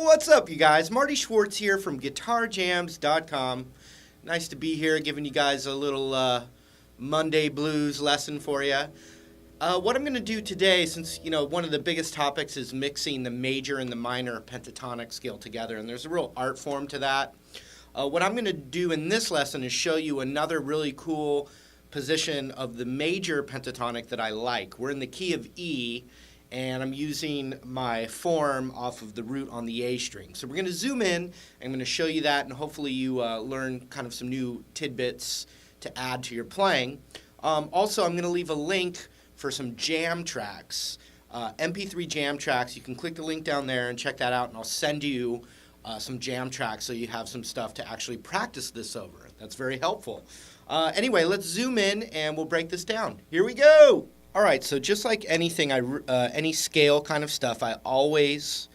What's up, you guys? Marty Schwartz here from GuitarJams.com. Nice to be here giving you guys a little Monday blues lesson for you. What I'm going to do today, since, one of the biggest topics is mixing the major and the minor pentatonic scale together, and there's a real art form to that. What I'm going to do in this lesson is show you another really cool position of the major pentatonic that I like. We're in the key of E, and I'm using my form off of the root on the A string. So we're going to zoom in. I'm going to show you that, and hopefully you learn kind of some new tidbits to add to your playing. Also, I'm going to leave a link for some jam tracks, MP3 jam tracks. You can click the link down there and check that out, and I'll send you some jam tracks so you have some stuff to actually practice this over. That's very helpful. Anyway, let's zoom in and we'll break this down. Here we go. All right, so just like anything, any scale kind of stuff, I always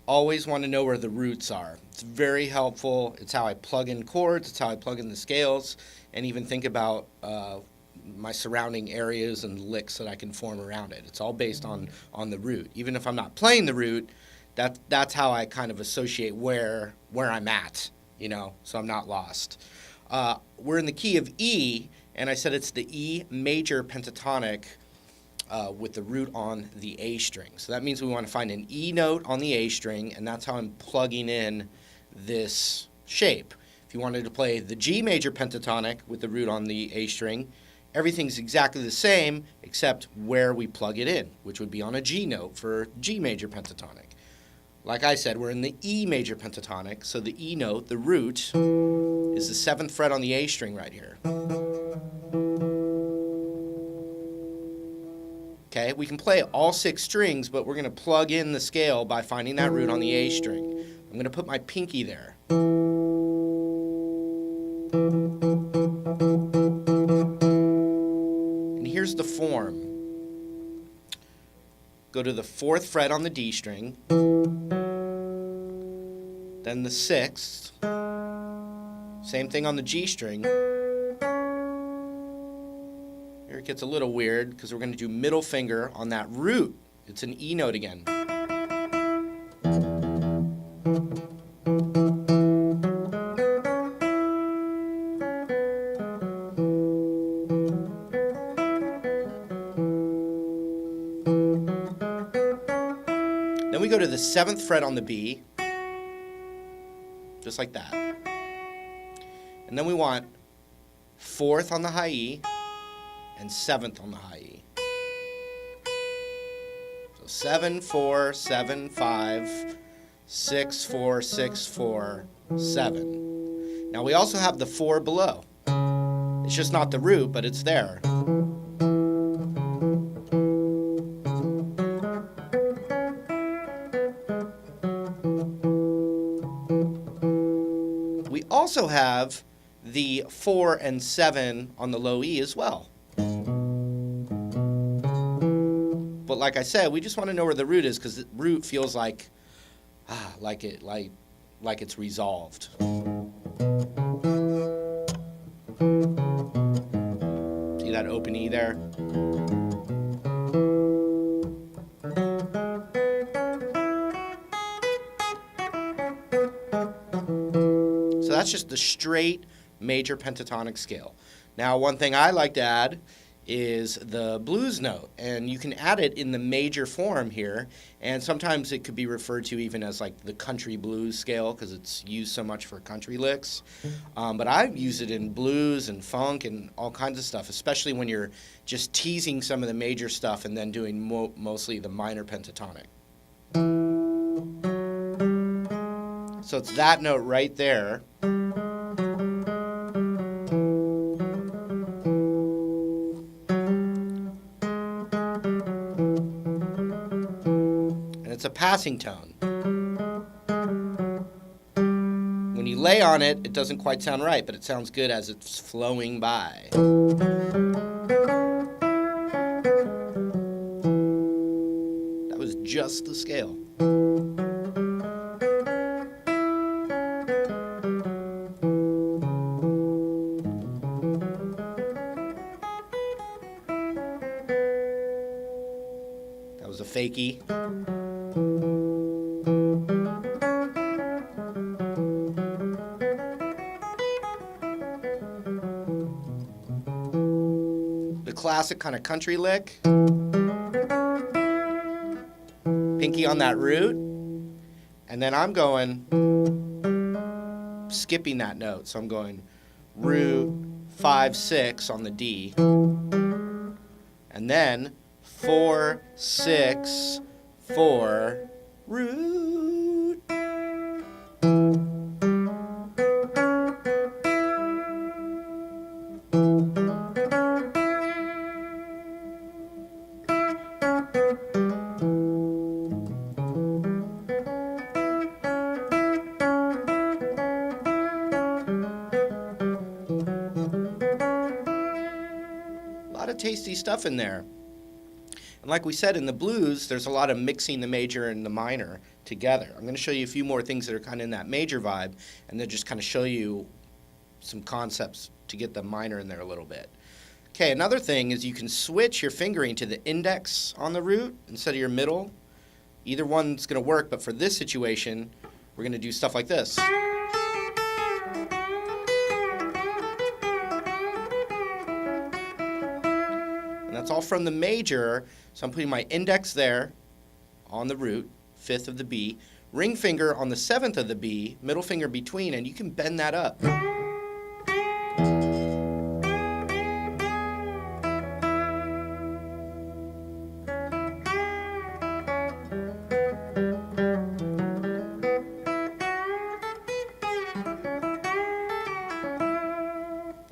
want to know where the roots are. It's very helpful. It's how I plug in chords. It's how I plug in the scales, and even think about my surrounding areas and licks that I can form around it. It's all based on the root. Even if I'm not playing the root, that's how I kind of associate where I'm at, so I'm not lost. We're in the key of E, and I said it's the E major pentatonic with the root on the A string. So that means we want to find an E note on the A string, and that's how I'm plugging in this shape. If you wanted to play the G major pentatonic with the root on the A string, everything's exactly the same except where we plug it in, which would be on a G note for G major pentatonic. Like I said, we're in the E major pentatonic, so the E note, the root, is the 7th fret on the A string right here. Okay, we can play all 6 strings, but we're going to plug in the scale by finding that root on the A string. I'm going to put my pinky there. And here's the form. Go to the 4th fret on the D string, then the 6th, same thing on the G string. Here it gets a little weird because we're going to do middle finger on that root. It's an E note again. Then we go to the 7th fret on the B, just like that. And then we want 4th on the high E and 7th on the high E. So 7, 4, 7, 5, 6, 4, 6, 4, 7. Now we also have the 4 below. It's just not the root, but it's there. We also have the 4 and 7 on the low E as well. But like I said, we just want to know where the root is because the root feels like it's resolved. See that open E there? So that's just the straight major pentatonic scale. Now, one thing I like to add is the blues note, and you can add it in the major form here, and sometimes it could be referred to even as like the country blues scale because it's used so much for country licks, but I use it in blues and funk and all kinds of stuff, especially when you're just teasing some of the major stuff and then doing mostly the minor pentatonic. So it's that note right there. It's a passing tone. When you lay on it, it doesn't quite sound right, but it sounds good as it's flowing by. That was just the scale. That was a fakie. classic kind of country lick. Pinky on that root. And then I'm going, skipping that note. So I'm going root, 5, 6 on the D. And then 4, 6, 4, root. A lot of tasty stuff in there. And like we said, in the blues, there's a lot of mixing the major and the minor together. I'm going to show you a few more things that are kind of in that major vibe, and then just kind of show you some concepts to get the minor in there a little bit. Okay, another thing is you can switch your fingering to the index on the root instead of your middle. Either one's going to work, but for this situation, we're going to do stuff like this. That's all from the major, so I'm putting my index there on the root, 5th of the B, ring finger on the 7th of the B, middle finger between, and you can bend that up.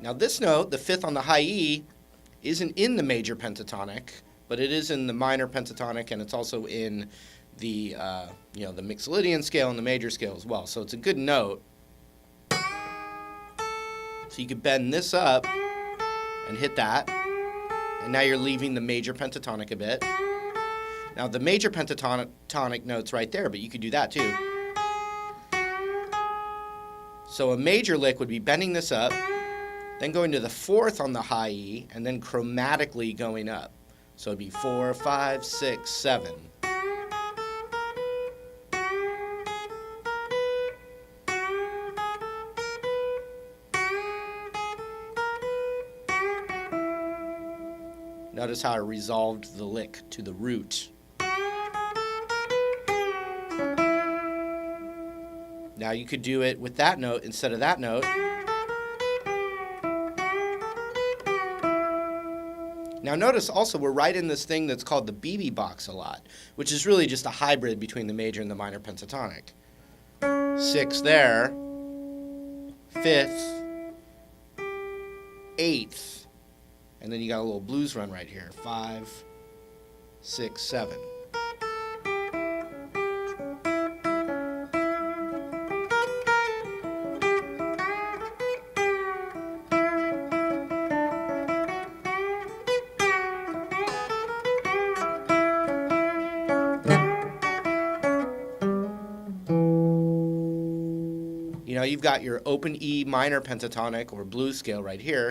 Now this note, the 5th on the high E, isn't in the major pentatonic, but it is in the minor pentatonic, and it's also in the the Mixolydian scale and the major scale as well. So it's a good note. So you could bend this up and hit that, and now you're leaving the major pentatonic a bit. Now the major pentatonic note's right there, but you could do that too. So a major lick would be bending this up, then going to the 4th on the high E, and then chromatically going up. So it'd be 4, 5, 6, 7. Notice how I resolved the lick to the root. Now you could do it with that note instead of that note. Now notice also we're right in this thing that's called the BB box a lot, which is really just a hybrid between the major and the minor pentatonic. 6 there, 5th, 8th, and then you got a little blues run right here, 5, 6, 7. You know, you've got your open E minor pentatonic or blues scale right here.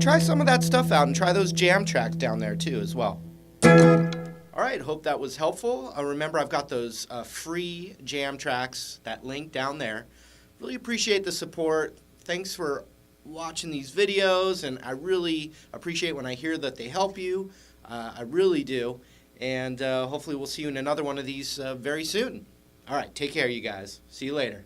try some of that stuff out and try those jam tracks down there too as well. All right, hope that was helpful. Remember, I've got those free jam tracks, that link down there. Really appreciate the support. Thanks for watching these videos, and I really appreciate when I hear that they help you. I really do. And hopefully we'll see you in another one of these very soon. All right, take care, you guys. See you later.